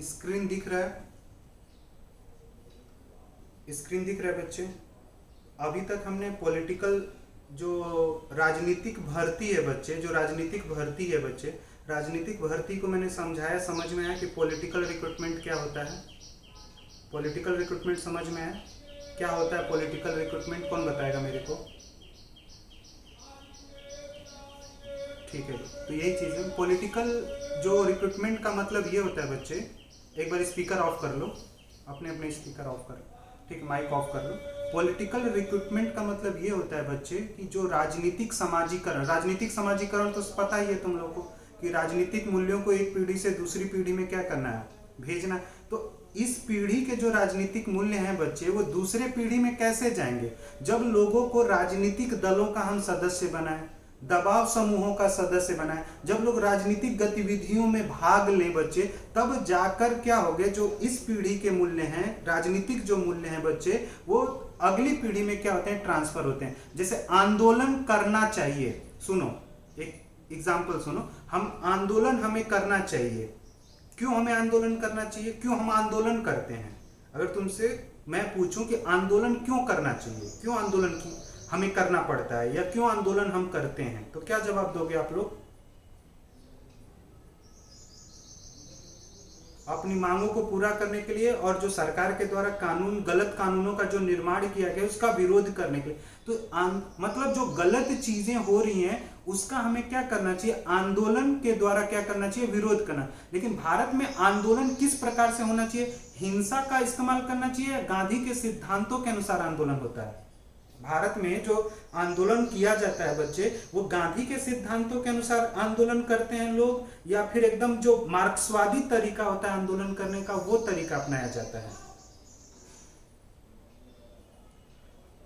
Screen दिख रहा है? स्क्रीन दिख रहा है बच्चे? अभी तक हमने पॉलिटिकल जो राजनीतिक भर्ती है बच्चे, जो राजनीतिक भर्ती है बच्चे, राजनीतिक भर्ती को मैंने समझाया, समझ में आया कि पॉलिटिकल रिक्रूटमेंट क्या होता है? पॉलिटिकल रिक्रूटमेंट समझ में आया क्या होता है? पॉलिटिकल रिक्रूटमेंट कौन बताएगा मेरे को? ठीक है, तो यही चीज़ है पॉलिटिकल जो रिक्रूटमेंट का मतलब ये होता है बच्चे। एक बार स्पीकर ऑफ कर लो, अपने अपने स्पीकर ऑफ कर, ठीक, माइक ऑफ कर लो। पॉलिटिकल रिक्रूटमेंट का मतलब ये होता है बच्चे कि जो राजनीतिक समाजीकरण, राजनीतिक समाजीकरण तो पता ही है तुम लोगों को कि राजनीतिक मूल्यों को एक पीढ़ी से दूसरी पीढ़ी में क्या करना है, भेजना। तो इस पीढ़ी के जो राजनीतिक मूल्य हैं बच्चे, वो दूसरे पीढ़ी में कैसे जाएंगे? जब लोगों को राजनीतिक दलों का हम सदस्य बनाएं, दबाव समूहों का सदस्य बनाएं, जब लोग राजनीतिक गतिविधियों में भाग लें बच्चे, तब जाकर क्या होगे, जो इस पीढ़ी के मूल्य हैं, राजनीतिक जो मूल्य हैं बच्चे, वो अगली पीढ़ी में क्या होते हैं, ट्रांसफर होते हैं। जैसे आंदोलन करना चाहिए, सुनो एक एग्जाम्पल सुनो, हम आंदोलन हमें करना चाहिए। क्यों हमें आंदोलन करना चाहिए? क्यों हम आंदोलन करते हैं? अगर तुमसे मैं पूछूं कि आंदोलन क्यों करना चाहिए, क्यों आंदोलन की हमें करना पड़ता है, या क्यों आंदोलन हम करते हैं, तो क्या जवाब दोगे आप लोग? अपनी मांगों को पूरा करने के लिए, और जो सरकार के द्वारा कानून, गलत कानूनों का जो निर्माण किया गया उसका विरोध करने के लिए। तो मतलब जो गलत चीजें हो रही हैं उसका हमें क्या करना चाहिए? आंदोलन के द्वारा क्या करना चाहिए? विरोध करना। लेकिन भारत में आंदोलन किस प्रकार से होना चाहिए? हिंसा का इस्तेमाल करना चाहिए, गांधी के सिद्धांतों के अनुसार आंदोलन होता है। भारत में जो आंदोलन किया जाता है बच्चे, वो गांधी के सिद्धांतों के अनुसार आंदोलन करते हैं लोग, या फिर एकदम जो मार्क्सवादी तरीका होता है आंदोलन करने का, वो तरीका अपनाया जाता है।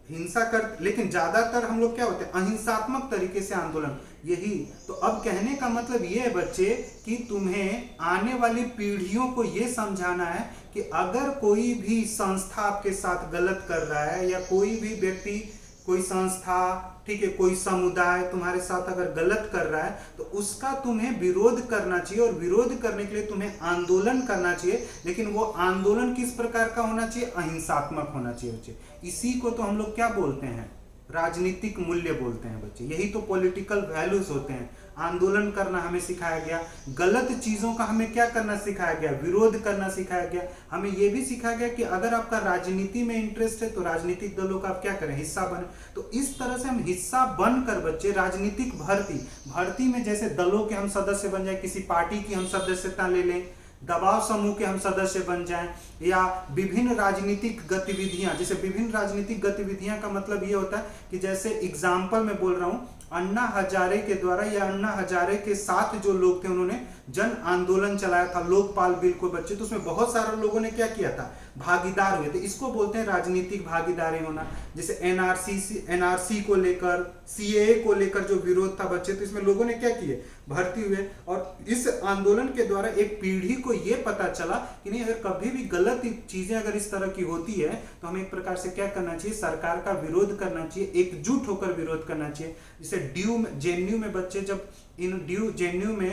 हिंसा कर, लेकिन ज्यादातर हम लोग क्या होते हैं, अहिंसात्मक तरीके से आंदोलन, यही। तो अब कहने का मतलब ये है बच्चे कि तुम्हें आने वाली पीढ़ियों को ये समझाना है कि अगर कोई भी संस्था आपके साथ गलत कर रहा है, या कोई भी व्यक्ति, कोई संस्था, ठीक है, कोई समुदाय तुम्हारे साथ अगर गलत कर रहा है, तो उसका तुम्हें विरोध करना चाहिए, और विरोध करने के लिए तुम्हें आंदोलन करना चाहिए। लेकिन वो आंदोलन किस प्रकार का होना चाहिए? अहिंसात्मक होना चाहिए बच्चे। इसी को तो हम लोग क्या बोलते हैं? राजनीतिक मूल्य बोलते हैं बच्चे। यही तो पॉलिटिकल वैल्यूज होते हैं। आंदोलन करना हमें सिखाया गया, गलत चीजों का हमें क्या करना सिखाया गया? विरोध करना सिखाया गया। हमें यह भी सिखाया गया कि अगर आपका राजनीति में इंटरेस्ट है तो राजनीतिक दलों का आप क्या करें? हिस्सा बने। तो इस तरह से हम हिस्सा बनकर बच्चे राजनीतिक भर्ती में जैसे दलों के हम सदस्य बन जाए, किसी पार्टी की हम सदस्यता ले लें, दबाव समूह के हम सदस्य बन जाएं, या विभिन्न राजनीतिक गतिविधियां, जैसे विभिन्न राजनीतिक गतिविधियां का मतलब ये होता है कि जैसे एग्जाम्पल मैं बोल रहा हूं, अन्ना हजारे के द्वारा, या अन्ना हजारे के साथ जो लोग थे, उन्होंने जन आंदोलन चलाया था लोकपाल बिल को बच्चे, तो उसमें बहुत सारे लोगों ने क्या किया था? भागीदार हुए थे। इसको बोलते हैं राजनीतिक भागीदारी होना। जैसे एनआरसी को लेकर, सीएए को लेकर जो विरोध था बच्चे, तो इसमें लोगों ने क्या किए? भर्ती हुए। और इस आंदोलन के द्वारा एक पीढ़ी को यह पता चला कि नहीं, अगर कभी भी गलत चीजें अगर इस तरह की होती है तो हमें एक प्रकार से क्या करना चाहिए? सरकार का विरोध करना चाहिए, एकजुट होकर विरोध करना चाहिए। जैसे जेएनयू में बच्चे, जब इन जेएनयू में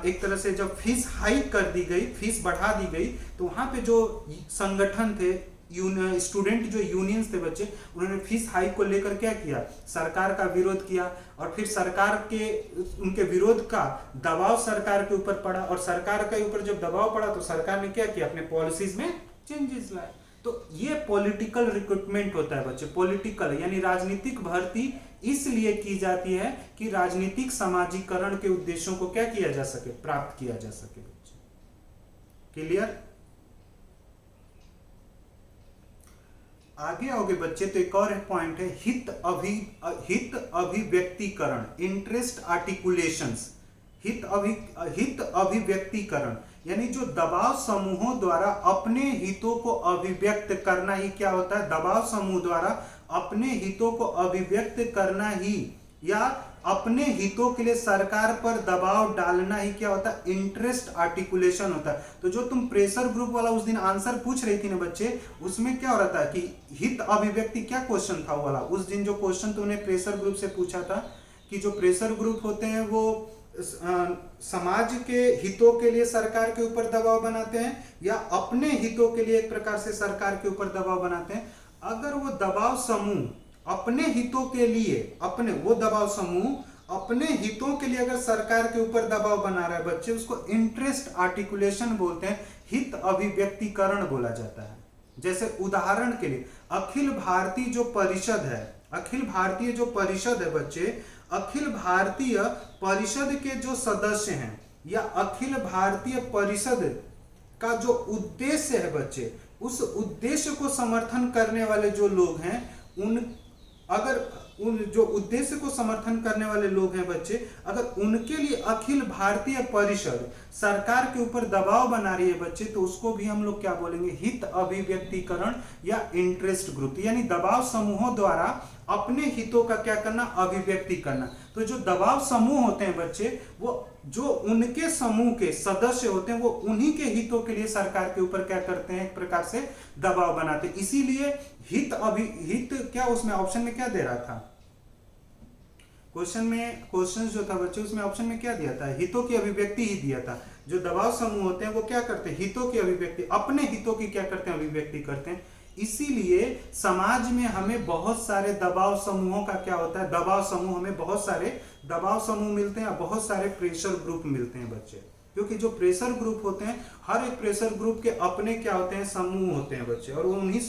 एक तरह से जब फीस हाइक कर दी गई, फीस बढ़ा दी गई, तो वहां पे जो संगठन थे, स्टूडेंट जो यूनियंस थे बच्चे, उन्होंने फीस हाइक को लेकर क्या किया? सरकार का विरोध किया। और फिर सरकार के, उनके विरोध का दबाव सरकार के ऊपर पड़ा, और सरकार के ऊपर जब दबाव पड़ा तो सरकार ने क्या किया? अपने पॉलिसीज में चेंजेस लाए। तो ये पॉलिटिकल रिक्रूटमेंट होता है बच्चे। पॉलिटिकल यानी राजनीतिक भर्ती इसलिए की जाती है कि राजनीतिक समाजीकरण के उद्देश्यों को क्या किया जा सके? प्राप्त किया जा सके बच्चे। क्लियर? आगे आओगे बच्चे तो एक और पॉइंट है, हित अभिव्यक्तिकरण, इंटरेस्ट आर्टिकुलेशंस। हित अभिव्यक्तिकरण यानी जो दबाव समूहों द्वारा अपने हितों को अभिव्यक्त करना ही क्या होता है? दबाव समूह द्वारा अपने हितों को अभिव्यक्त करना ही, या अपने हितों के लिए सरकार पर दबाव डालना ही क्या होता है? इंटरेस्ट आर्टिकुलेशन होता है। तो जो तुम प्रेशर ग्रुप वाला उस दिन आंसर पूछ रही थी ना बच्चे, उसमें क्या हो रहा था कि हित अभिव्यक्ति, क्या क्वेश्चन था वाला? उस दिन जो क्वेश्चन तुमने प्रेशर ग्रुप से पूछा था कि जो प्रेशर ग्रुप होते हैं वो समाज के हितों के लिए सरकार के ऊपर दबाव बनाते हैं या अपने हितों के लिए एक प्रकार से सरकार के ऊपर दबाव बनाते हैं। अगर वो दबाव समूह अपने हितों के लिए अपने हितों के लिए अगर सरकार के ऊपर दबाव बना रहा है बच्चे, उसको इंटरेस्ट आर्टिकुलेशन बोलते हैं, हित अभिव्यक्तिकरण बोला जाता है। जैसे उदाहरण के लिए अखिल भारतीय जो परिषद है बच्चे, अखिल भारतीय परिषद के जो सदस्य हैं या अखिल भारतीय परिषद का जो उद्देश्य है बच्चे, उस उद्देश्य को समर्थन करने वाले जो लोग हैं, उन जो उद्देश्य को समर्थन करने वाले लोग हैं बच्चे, अगर उनके लिए अखिल भारतीय परिषद सरकार के ऊपर दबाव बना रही है बच्चे, तो उसको भी हम लोग क्या बोलेंगे, हित अभिव्यक्तिकरण या इंटरेस्ट ग्रुप, यानी दबाव समूहों द्वारा अपने हितों का क्या करना, अभिव्यक्ति करना। तो जो दबाव समूह होते हैं बच्चे, वो जो उनके समूह के सदस्य होते हैं, वो उन्हीं के हितों के लिए सरकार के ऊपर क्या करते हैं, एक प्रकार से दबाव बनाते हैं। इसीलिए हित क्या उसमें ऑप्शन में क्या दे रहा था, क्वेश्चन जो था बच्चे उसमें ऑप्शन में क्या दिया था, हितों की अभिव्यक्ति ही दिया था। जो दबाव समूह होते हैं वो क्या करते हैं, हितों की अभिव्यक्ति, अपने हितों की क्या करते हैं, अभिव्यक्ति करते हैं। इसीलिए समाज में हमें बहुत सारे दबाव समूहों का क्या होता है, हमें बहुत सारे दबाव समूह मिलते हैं, बहुत सारे प्रेशर ग्रुप मिलते हैं बच्चे। क्योंकि जो प्रेशर ग्रुप होते हैं, हर एक प्रेशर ग्रुप के अपने क्या होते हैं, समूह होते हैं बच्चे, और उन्हीं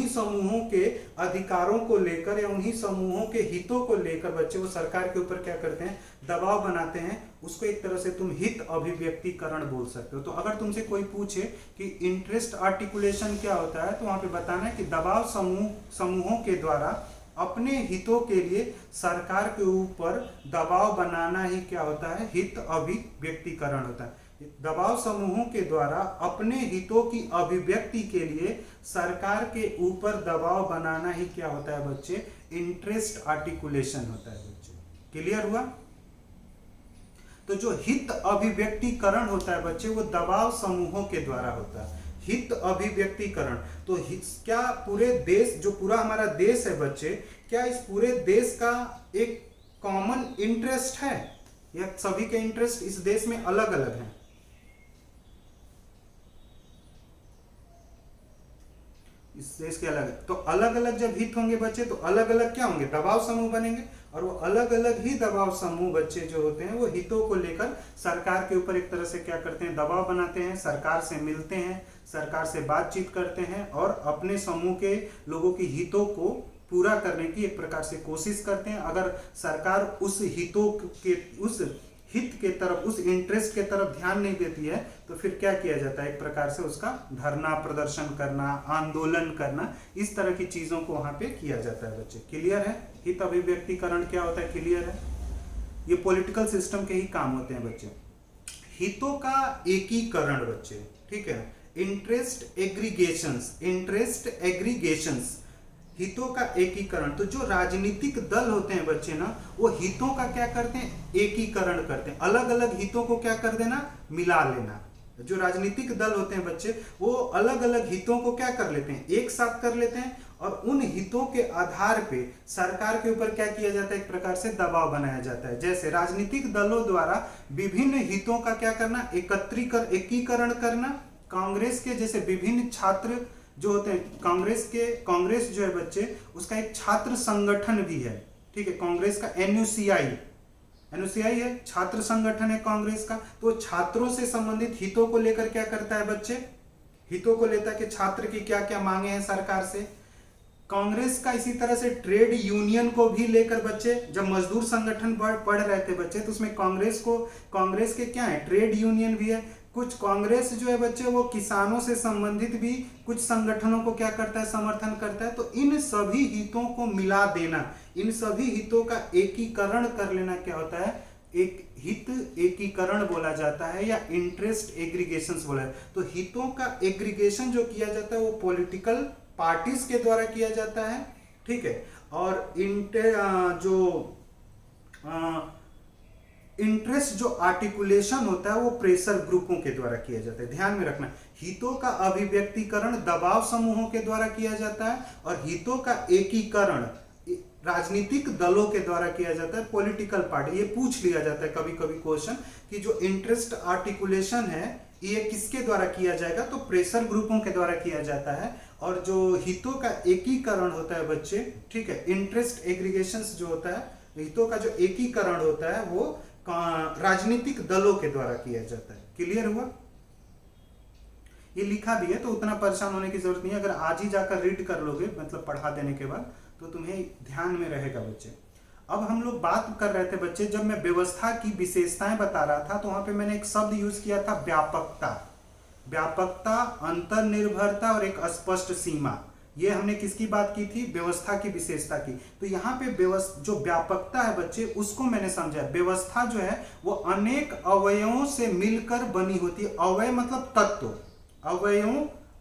समूहों के अधिकारों को लेकर या उन्हीं समूहों के हितों को लेकर बच्चे वो सरकार के ऊपर क्या करते हैं, दबाव बनाते हैं। उसको एक तरह से तुम हित अभिव्यक्तिकरण बोल सकते हो। तो अगर तुमसे कोई पूछे कि इंटरेस्ट आर्टिकुलेशन क्या होता है, तो वहां पे बताना है कि दबाव समूहों के द्वारा अपने हितों के लिए सरकार के ऊपर दबाव बनाना ही क्या होता है, हित अभिव्यक्तिकरण होता है। दबाव समूहों के द्वारा अपने हितों की अभिव्यक्ति के लिए सरकार के ऊपर दबाव बनाना ही क्या होता है बच्चे, इंटरेस्ट आर्टिकुलेशन होता है बच्चे। क्लियर हुआ? तो जो हित अभिव्यक्तिकरण होता है बच्चे, वो दबाव समूहों के द्वारा होता है, हित अभिव्यक्तिकरण। तो क्या पूरे देश, जो पूरा हमारा देश है बच्चे, क्या इस पूरे देश का एक कॉमन इंटरेस्ट है या सभी के इंटरेस्ट इस देश में अलग अलग हैं? इस देश के अलग है, तो अलग अलग जब हित होंगे बच्चे, तो अलग अलग क्या होंगे, दबाव समूह बनेंगे। और वो अलग अलग ही दबाव समूह बच्चे जो होते हैं, वो हितों को लेकर सरकार के ऊपर एक तरह से क्या करते हैं, दबाव बनाते हैं, सरकार से मिलते हैं, सरकार से बातचीत करते हैं और अपने समूह के लोगों की हितों को पूरा करने की एक प्रकार से कोशिश करते हैं। अगर सरकार उस हित के तरफ, उस इंटरेस्ट के तरफ ध्यान नहीं देती है, तो फिर क्या किया जाता है, एक प्रकार से उसका धरना प्रदर्शन करना, आंदोलन करना, इस तरह की चीजों को वहां पे किया जाता है बच्चे। क्लियर है? हित अभिव्यक्तिकरण क्या होता है, क्लियर है? ये पॉलिटिकल सिस्टम के ही काम होते हैं बच्चे। हितों का एकीकरण बच्चे, ठीक है, इंटरेस्ट एग्रीगेशंस, हितों का एकीकरण। तो जो राजनीतिक दल होते हैं बच्चे ना, वो हितों का क्या करते हैं, एकीकरण करते हैं, अलग अलग हितों को क्या कर देना, मिला लेना। जो राजनीतिक दल होते हैं बच्चे, वो अलग अलग हितों को क्या कर लेते हैं, एक साथ कर लेते हैं, और उन हितों के आधार पे सरकार के ऊपर क्या किया जाता है, एक प्रकार से दबाव बनाया जाता है। जैसे राजनीतिक दलों द्वारा विभिन्न हितों का क्या करना, एकीकरण करना। कांग्रेस के जैसे विभिन्न छात्र जो होते हैं, कांग्रेस जो है बच्चे, उसका एक छात्र संगठन भी है, ठीक है, कांग्रेस का एनयूसीआई है, छात्र संगठन है कांग्रेस का। तो छात्रों से संबंधित हितों को लेकर क्या करता है बच्चे, हितों को लेता है कि छात्र की क्या क्या मांगे हैं सरकार से। कांग्रेस का इसी तरह से ट्रेड यूनियन को भी लेकर बच्चे, जब मजदूर संगठन पढ़ रहे थे बच्चे, तो उसमें कांग्रेस के क्या है, ट्रेड यूनियन भी है। कुछ कांग्रेस जो है बच्चे, वो किसानों से संबंधित भी कुछ संगठनों को क्या करता है, समर्थन करता है। तो इन सभी हितों को मिला देना, इन सभी हितों का एकीकरण कर लेना क्या होता है, एक हित एकीकरण बोला जाता है या इंटरेस्ट एग्रीगेशंस बोला है। तो हितों का एग्रीगेशन जो किया जाता है, वो पॉलिटिकल पार्टीज के द्वारा किया जाता है, ठीक है। और इंटरेस्ट जो आर्टिकुलेशन होता है, वो प्रेशर ग्रुपों के द्वारा किया जाता है। ध्यान में रखना, हितों का अभिव्यक्तिकरण दबाव समूहों के द्वारा किया जाता है, और हितों का एकीकरण राजनीतिक दलों के द्वारा किया जाता है, पॉलिटिकल पार्टी। ये पूछ लिया जाता है कभी कभी क्वेश्चन कि जो इंटरेस्ट आर्टिकुलेशन है ये किसके द्वारा किया जाएगा, तो प्रेशर ग्रुपों के द्वारा किया जाता है। और जो हितों का एकीकरण होता है बच्चे, ठीक है, इंटरेस्ट एग्रीगेशंस जो होता है, हितों का जो एकीकरण होता है वो राजनीतिक दलों के द्वारा किया जाता है। क्लियर हुआ? ये लिखा भी है तो उतना परेशान होने की जरूरत नहीं है। अगर आज ही जाकर रीड कर लोगे, मतलब पढ़ा देने के बाद, तो तुम्हें ध्यान में रहेगा बच्चे। अब हम लोग बात कर रहे थे बच्चे, जब मैं व्यवस्था की विशेषताएं बता रहा था तो वहां पे मैंने एक शब्द यूज किया था, व्यापकता। व्यापकता, अंतर्निर्भरता और एक स्पष्ट सीमा। ये हमने किसकी बात की थी? व्यवस्था की विशेषता की। तो यहाँ पे जो व्यापकता है बच्चे, उसको मैंने समझा। व्यवस्था जो है वो अनेक अवयवों से मिलकर बनी होती है। अवयव मतलब तत्व,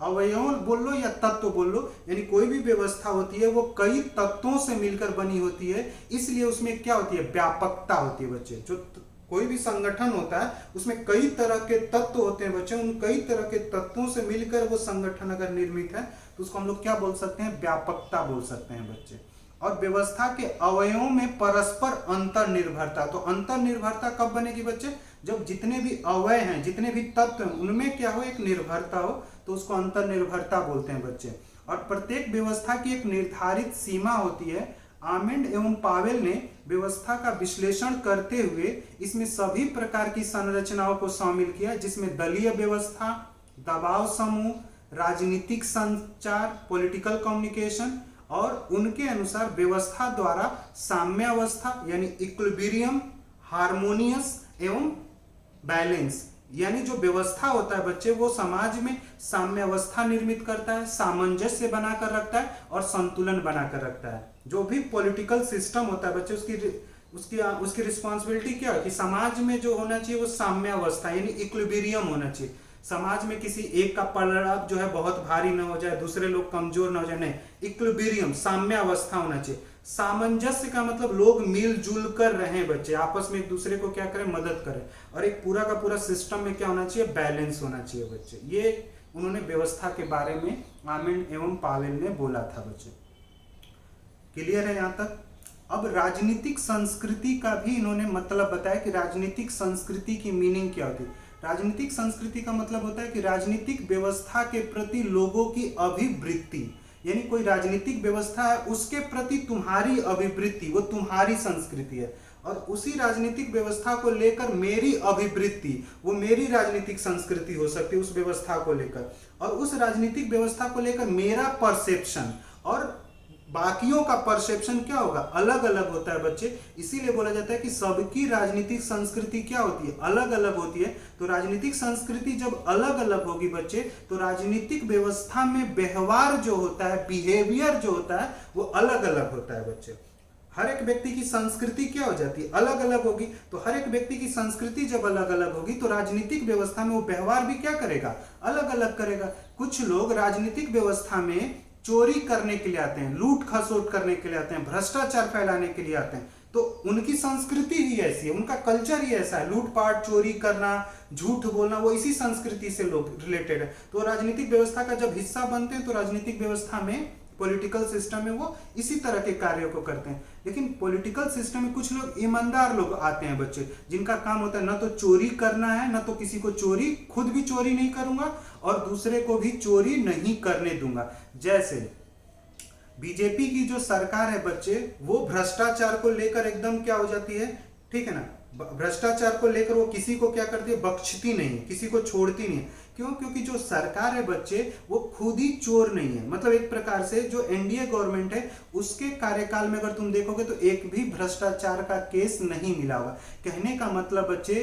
अवयव बोल लो या तत्व बोल लो, यानी कोई भी व्यवस्था होती है वो कई तत्वों से मिलकर बनी होती है, इसलिए उसमें क्या होती है? व्यापकता होती है बच्चे। जो कोई भी संगठन होता है उसमें कई तरह के तत्व होते हैं बच्चे, उन कई तरह के तत्वों से मिलकर वो संगठन अगर निर्मित है तो उसको हम लोग क्या बोल सकते हैं? व्यापकता बोल सकते हैं बच्चे। और व्यवस्था के अवयवों में परस्पर अंतर्निर्भरता। तो अंतर्निर्भरता कब बनेगी बच्चे? जब जितने भी अवयव हैं, जितने भी तत्व हैं, उनमें क्या हो? एक निर्भरता हो, तो उसको अंतर्निर्भरता बोलते हैं बच्चे। और प्रत्येक व्यवस्था की एक निर्धारित सीमा होती है। आमंड एवं पावेल ने व्यवस्था का विश्लेषण करते हुए इसमें सभी प्रकार की संरचनाओं को शामिल किया, जिसमें दलीय व्यवस्था, दबाव समूह, राजनीतिक संचार, पॉलिटिकल कम्युनिकेशन, और उनके अनुसार व्यवस्था द्वारा साम्यावस्था यानी इक्विलिब्रियम, हार्मोनियस एवं बैलेंस, यानी जो व्यवस्था होता है बच्चे वो समाज में साम्यावस्था निर्मित करता है, सामंजस्य बनाकर रखता है और संतुलन बनाकर रखता है। जो भी पॉलिटिकल सिस्टम होता है बच्चे, उसकी रिस्पॉन्सिबिलिटी क्या है कि समाज में जो होना चाहिए वो साम्यावस्था यानी इक्विलिब्रियम होना चाहिए। समाज में किसी एक का पड़ाव जो है बहुत भारी ना हो जाए, दूसरे लोग कमजोर ना हो जाए, नहीं, इक्विलिब्रियम, साम्यावस्था होना चाहिए। सामंजस्य का मतलब लोग मिलजुल कर रहें बच्चे, आपस में एक दूसरे को क्या करें? मदद करें। और एक पूरा का पूरा सिस्टम में क्या होना चाहिए? बैलेंस होना चाहिए बच्चे। ये उन्होंने व्यवस्था के बारे में आमंड एवं पावेल ने बोला था बच्चे। क्लियर है यहां तक? अब राजनीतिक संस्कृति का भी इन्होंने मतलब बताया कि राजनीतिक संस्कृति की मीनिंग क्या होती है। राजनीतिक संस्कृति का मतलब होता है कि राजनीतिक व्यवस्था के प्रति लोगों की अभिवृत्ति, यानी कोई राजनीतिक व्यवस्था है उसके प्रति तुम्हारी अभिवृत्ति, वो तुम्हारी संस्कृति है। और उसी राजनीतिक व्यवस्था को लेकर मेरी अभिवृत्ति, वो मेरी राजनीतिक संस्कृति हो सकती है उस व्यवस्था को लेकर। और उस राजनीतिक व्यवस्था को लेकर मेरा परसेप्शन और बाकियों का परसेप्शन क्या होगा? अलग अलग होता है बच्चे। इसीलिए बोला जाता है कि सबकी राजनीतिक संस्कृति क्या होती है? अलग अलग होती है। तो राजनीतिक संस्कृति जब अलग अलग होगी बच्चे, तो राजनीतिक व्यवस्था में व्यवहार जो होता है, बिहेवियर जो होता है, वो अलग अलग होता है बच्चे। हर एक व्यक्ति की संस्कृति क्या हो जाती है? अलग अलग होगी। तो हर एक व्यक्ति की संस्कृति जब अलग अलग होगी तो राजनीतिक व्यवस्था में वो व्यवहार भी क्या करेगा? अलग अलग करेगा। कुछ लोग राजनीतिक व्यवस्था में चोरी करने के लिए आते हैं, लूट खसोट करने के लिए आते हैं, भ्रष्टाचार फैलाने के लिए आते हैं, तो उनकी संस्कृति ही ऐसी है, उनका कल्चर ही ऐसा है। लूटपाट, चोरी करना, झूठ बोलना, वो इसी संस्कृति से लोग रिलेटेड है। तो राजनीतिक व्यवस्था का जब हिस्सा बनते हैं तो राजनीतिक व्यवस्था में, पॉलिटिकल सिस्टम में वो इसी तरह के कार्यों को करते हैं। लेकिन पॉलिटिकल सिस्टम में कुछ लोग ईमानदार लोग आते हैं बच्चे, जिनका काम होता है ना तो चोरी करना है, ना तो किसी को चोरी, खुद भी चोरी नहीं करूंगा और दूसरे को भी चोरी नहीं करने दूंगा। जैसे बीजेपी की जो सरकार है बच्चे, वो भ्रष्टाचार को लेकर एकदम क्या हो जाती है, ठीक है ना, भ्रष्टाचार को लेकर वो किसी को क्या करती है? बख्शती नहीं, किसी को छोड़ती नहीं। क्यों? क्योंकि जो सरकार है बच्चे वो खुद ही चोर नहीं है। मतलब एक प्रकार से जो एनडीए गवर्नमेंट है उसके कार्यकाल में अगर तुम देखोगे तो एक भी भ्रष्टाचार का केस नहीं मिला होगा। कहने का मतलब बच्चे,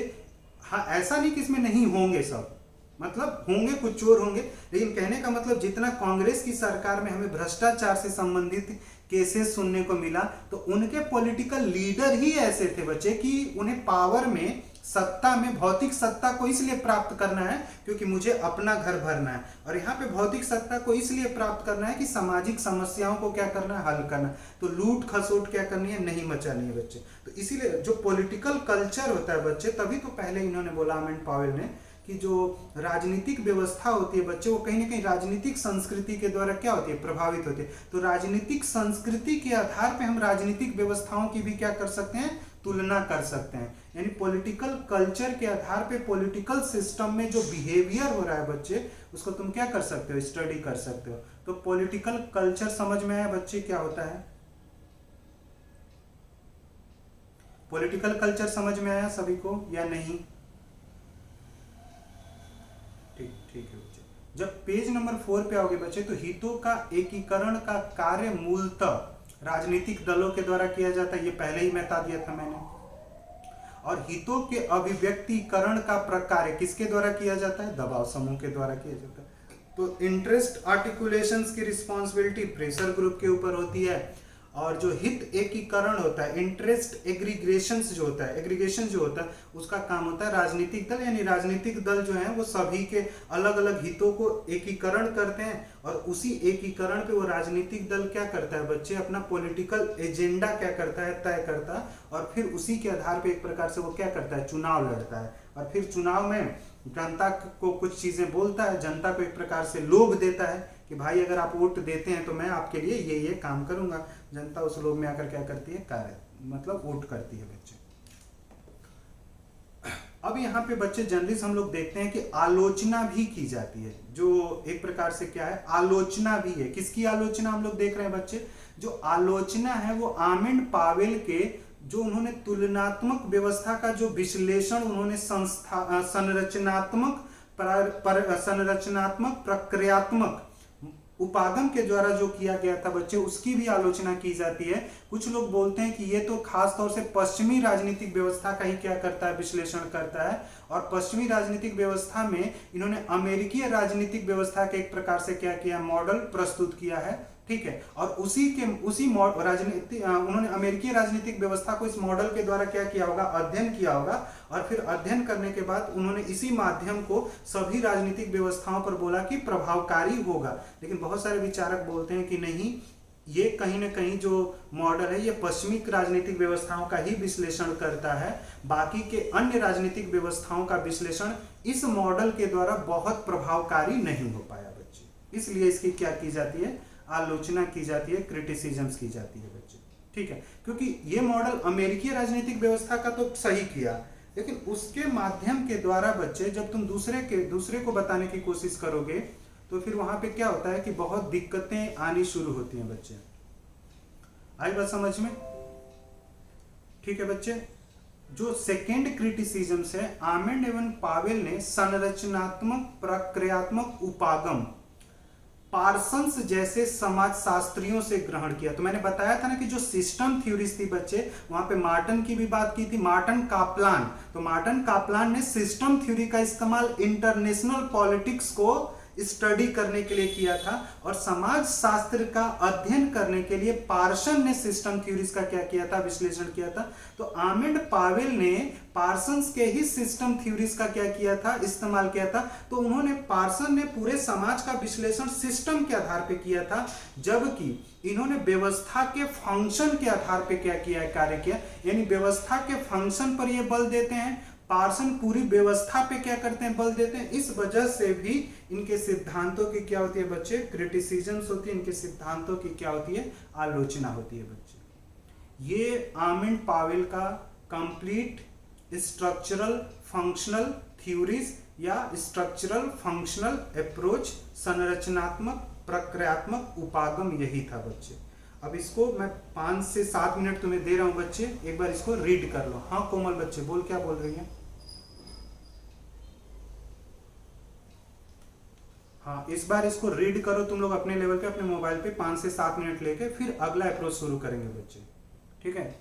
हाँ, ऐसा नहीं कि इसमें नहीं होंगे, सब मतलब होंगे, कुछ चोर होंगे, लेकिन कहने का मतलब जितना कांग्रेस की सरकार में हमें भ्रष्टाचार से संबंधित केसेस सुनने को मिला, तो उनके पॉलिटिकल लीडर ही ऐसे थे बच्चे कि उन्हें पावर में, सत्ता में, भौतिक सत्ता को इसलिए प्राप्त करना है क्योंकि मुझे अपना घर भरना है। और यहाँ पे भौतिक सत्ता को इसलिए प्राप्त करना है कि सामाजिक समस्याओं को क्या करना है? हल करना। तो लूट खसोट क्या करनी है? नहीं मचानी है बच्चे। तो इसीलिए जो पॉलिटिकल कल्चर होता है बच्चे, तभी तो पहले इन्होंने बोला, आमंड पावेल ने, कि जो राजनीतिक व्यवस्था होती है बच्चे, वो कहीं ना कहीं राजनीतिक संस्कृति के द्वारा क्या होती है, प्रभावित होती है। तो राजनीतिक संस्कृति के आधार पे हम राजनीतिक व्यवस्थाओं की भी क्या कर सकते हैं, तुलना कर सकते हैं। यानी पॉलिटिकल कल्चर के आधार पे पॉलिटिकल सिस्टम में जो बिहेवियर हो रहा है बच्चे, उसको तुम क्या कर सकते हो, स्टडी कर सकते हो। तो पॉलिटिकल कल्चर समझ में आया बच्चे क्या होता है? पॉलिटिकल कल्चर समझ में आया सभी को या नहीं? ठीक ठीक है बच्चे। जब पेज नंबर 4 पे आओगे बच्चे, तो हितों का एकीकरण का कार्य मूलतः राजनीतिक दलों के द्वारा किया जाता है, ये पहले ही बता दिया था मैंने। और हितों के अभिव्यक्तिकरण का प्रकार किसके द्वारा किया जाता है, दबाव समूह के द्वारा किया जाता है। तो इंटरेस्ट आर्टिकुलेशंस की रिस्पॉन्सिबिलिटी प्रेशर ग्रुप के ऊपर होती है, और जो हित एकीकरण होता है, इंटरेस्ट एग्रीगेशंस जो होता है, एग्रीगेशन जो होता है, उसका काम होता है राजनीतिक दल। यानी राजनीतिक दल जो है वो सभी के अलग अलग हितों को एकीकरण करते हैं, और उसी एकीकरण पे वो राजनीतिक दल क्या करता है बच्चे, अपना पॉलिटिकल एजेंडा क्या करता है, तय करता है, और फिर उसी के आधार पे एक प्रकार से वो क्या करता है, चुनाव लड़ता है। और फिर चुनाव में जनता को कुछ चीजें बोलता है, जनता को एक प्रकार से लोभ देता है कि भाई अगर आप वोट देते हैं तो मैं आपके लिए ये काम करूंगा। जनता उस लोभ में आकर क्या करती है, कार्य मतलब वोट करती है बच्चे। अब यहाँ पे बच्चे जनरली हम लोग देखते हैं कि आलोचना भी की जाती है, जो एक प्रकार से क्या है, आलोचना भी है। किसकी आलोचना हम लोग देख रहे हैं बच्चे? जो आलोचना है वो आर्मंड पावेल के, जो उन्होंने तुलनात्मक व्यवस्था का जो विश्लेषण उन्होंने संरचनात्मक प्रक्रियात्मक उपागम के द्वारा जो किया गया था बच्चे, उसकी भी आलोचना की जाती है। कुछ लोग बोलते हैं कि ये तो खास तौर से पश्चिमी राजनीतिक व्यवस्था का ही क्या करता है, विश्लेषण करता है। और पश्चिमी राजनीतिक व्यवस्था में इन्होंने अमेरिकी राजनीतिक व्यवस्था के एक प्रकार से क्या किया, मॉडल प्रस्तुत किया है, ठीक है। और उसी राजनीति उन्होंने अमेरिकी राजनीतिक व्यवस्था को इस मॉडल के द्वारा क्या किया होगा, अध्ययन किया होगा। और फिर अध्ययन करने के बाद उन्होंने इसी माध्यम को सभी राजनीतिक व्यवस्थाओं पर बोला कि प्रभावकारी होगा। लेकिन बहुत सारे विचारक बोलते हैं कि नहीं, ये कहीं ना कहीं जो मॉडल है ये पश्चिमी राजनीतिक व्यवस्थाओं का ही विश्लेषण करता है, बाकी के अन्य राजनीतिक व्यवस्थाओं का विश्लेषण इस मॉडल के द्वारा बहुत प्रभावकारी नहीं हो पाया बच्चे। इसलिए इसकी क्या की जाती है, आलोचना की जाती है, क्रिटिसिज्म्स की जाती है बच्चे, ठीक है। क्योंकि ये मॉडल अमेरिकी राजनीतिक व्यवस्था का तो सही किया, लेकिन उसके माध्यम के द्वारा बच्चे जब तुम दूसरे को बताने की कोशिश करोगे तो फिर वहां पे क्या होता है कि बहुत दिक्कतें आनी शुरू होती हैं बच्चे। आई बात समझ में? ठीक है बच्चे। जो सेकेंड क्रिटिसिज्म है, आर्मंड एवं पावेल ने संरचनात्मक प्रक्रियात्मक उपागम पार्सन्स जैसे समाजशास्त्रियों से ग्रहण किया। तो मैंने बताया था ना कि जो सिस्टम थ्योरीज थी बच्चे, वहां पे मार्टन की भी बात की थी, मार्टन कापलान। तो मार्टन कापलान ने सिस्टम थ्योरी का इस्तेमाल इंटरनेशनल पॉलिटिक्स को स्टडी करने के लिए किया था, और समाज शास्त्र का अध्ययन करने के लिए पार्सन ने सिस्टम थ्योरीज का क्या किया था, विश्लेषण किया था। तो आर्मंड पावेल ने पार्सन्स के ही सिस्टम थ्योरीज का क्या किया था, इस्तेमाल किया था। तो पार्सन ने पूरे समाज का विश्लेषण सिस्टम के आधार पे किया था, जबकि इन्होंने व्यवस्था के फंक्शन के आधार पे क्या किया है, कार्य किया। यानी व्यवस्था के फंक्शन पर ये बल देते हैं, पार्सन पूरी व्यवस्था पे क्या करते हैं, बल देते हैं। इस वजह से भी इनके सिद्धांतों की क्या होती है बच्चे, क्रिटिसिज्म्स होती है। इनके सिद्धांतों की क्या होती है, आलोचना होती है बच्चे। ये आर्मंड पावेल का कंप्लीट स्ट्रक्चरल फंक्शनल थ्योरीज या स्ट्रक्चरल फंक्शनल अप्रोच, संरचनात्मक प्रक्रियात्मक उपागम, यही था बच्चे। अब इसको मैं 5 से 7 मिनट तुम्हें दे रहा हूं बच्चे, एक बार इसको रीड कर लो। हाँ कोमल बच्चे बोल, क्या बोल रही हैं? हाँ, इस बार इसको रीड करो तुम लोग अपने लेवल पे, अपने मोबाइल पे 5 से 7 मिनट लेके, फिर अगला अप्रोच शुरू करेंगे बच्चे, ठीक है।